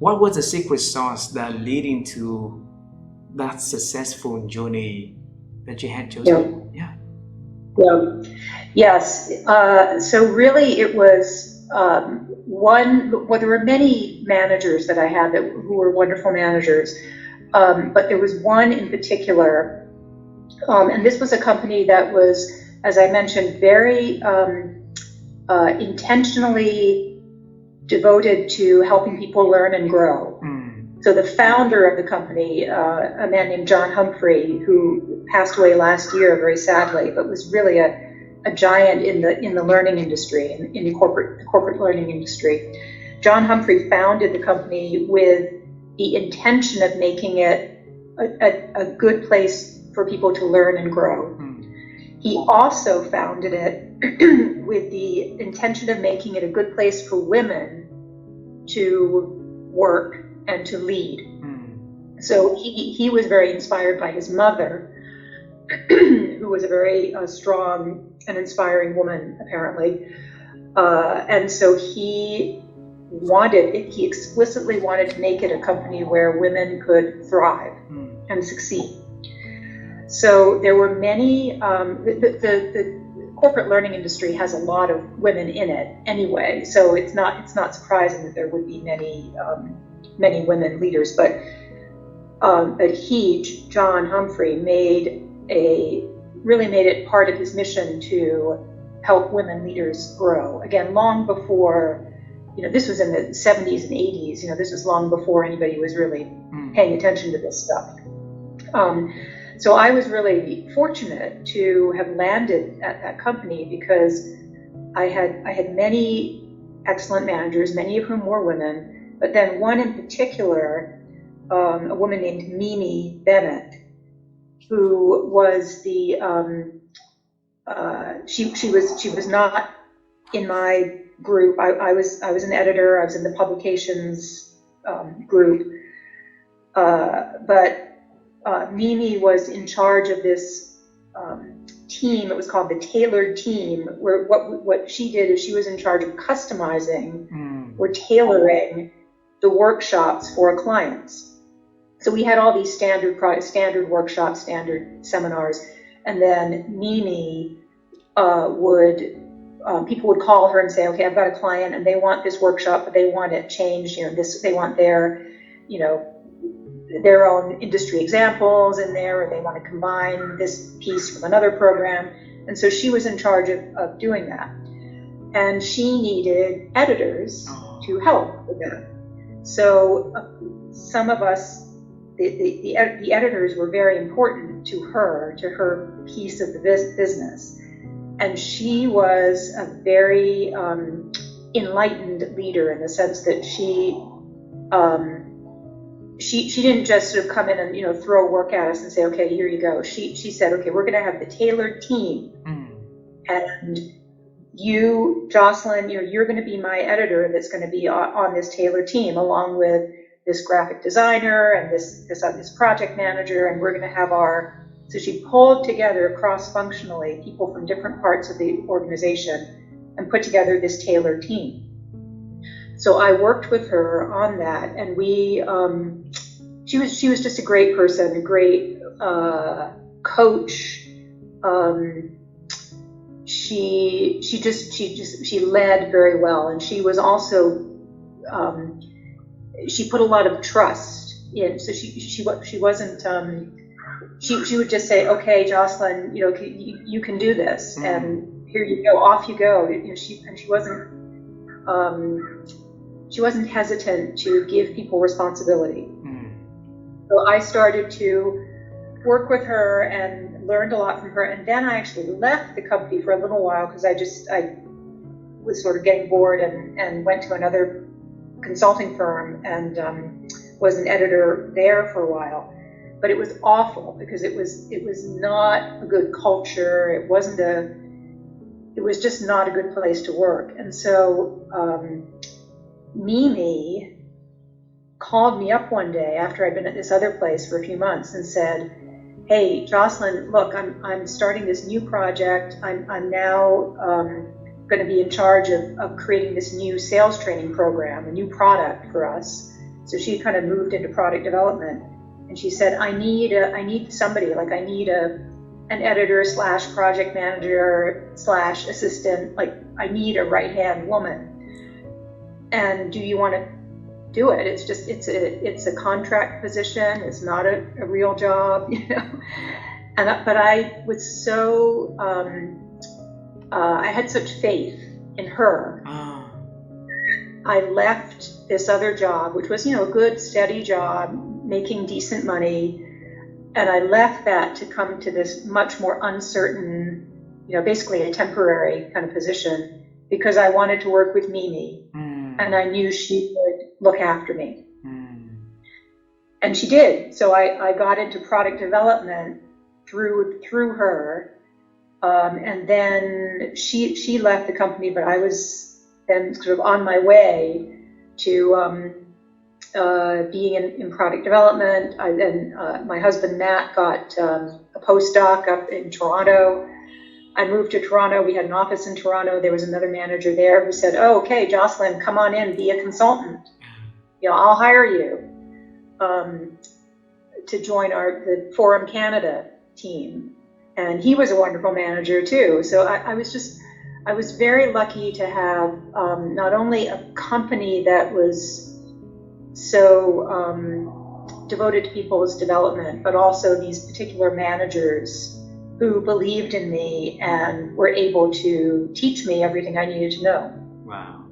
what was the secret sauce that leading to that successful journey that you had, Jocelyn? Yeah. Yes. So really, it was well, there were many managers that I had who were wonderful managers, but there was one in particular, and this was a company that was, as I mentioned, very intentionally devoted to helping people learn and grow. So the founder of the company, a man named John Humphrey, who passed away last year very sadly, but was really a giant in the learning industry, in the corporate learning industry. John Humphrey founded the company with the intention of making it a good place for people to learn and grow. He also founded it with the intention of making it a good place for women to work and to lead. So he was very inspired by his mother, who was a very strong and inspiring woman, apparently. And so he explicitly wanted to make it a company where women could thrive and succeed. So there were many, the corporate learning industry has a lot of women in it anyway, so it's not surprising that there would be many women leaders, but John Humphrey, really made it part of his mission to help women leaders grow. Again, long before, this was in the 70s and 80s, this was long before anybody was really paying attention to this stuff. So I was really fortunate to have landed at that company because I had many excellent managers, many of whom were women, but then one in particular, a woman named Mimi Bennett, who was she was not in my group. I was an editor. I was in the publications group, but Mimi was in charge of this team. It was called the tailored team, where what she did is she was in charge of customizing or tailoring the workshops for clients. So we had all these standard workshops, standard seminars, and then Mimi people would call her and say, okay, I've got a client and they want this workshop, but they want it changed. They want their own industry examples in there, or they want to combine this piece from another program. And so she was in charge of doing that. And she needed editors to help with that. So some of us, the editors were very important to her piece of the business. And she was a very enlightened leader in the sense that she didn't just sort of come in and throw work at us and say, okay, here you go. She said, okay, we're going to have the tailored team, and you, Jocelyn, you're going to be my editor that's going to be on this tailored team, along with this graphic designer and this project manager, and we're going to have so she pulled together cross-functionally people from different parts of the organization and put together this tailored team. So I worked with her on that, and she was just a great person, a great coach. She led very well, and she was also she put a lot of trust in. So she wasn't. She would just say, okay, Jocelyn, you can do this, and here you go, off you go. She wasn't hesitant to give people responsibility. So I started to work with her and learned a lot from her. And then I actually left the company for a little while because I was sort of getting bored and went to another consulting firm and was an editor there for a while. But it was awful because it was not a good culture. It was just not a good place to work. And so Mimi called me up one day after I'd been at this other place for a few months and said, hey, Jocelyn, look, I'm starting this new project. I'm now going to be in charge of creating this new sales training program, a new product for us. So she kind of moved into product development, and she said, I need somebody, like I need an editor / project manager / assistant, like I need a right-hand woman. And do you want to do it? It's a contract position. It's not a real job, you know. But I was so, I had such faith in her. I left this other job, which was, you know, a good, steady job, making decent money. And I left that to come to this much more uncertain, you know, basically a temporary kind of position, because I wanted to work with Mimi. And I knew she would look after me. And she did. So I got into product development through her. And then she left the company, but I was then sort of on my way to being in product development. My husband Matt got a postdoc up in Toronto. I moved to Toronto. We had an office in Toronto. There was another manager there who said, "Oh, okay, Jocelyn, come on in, be a consultant. You know, I'll hire you to join the Forum Canada team." And he was a wonderful manager too. So I was very lucky to have not only a company that was so devoted to people's development, but also these particular managers who believed in me and were able to teach me everything I needed to know. Wow.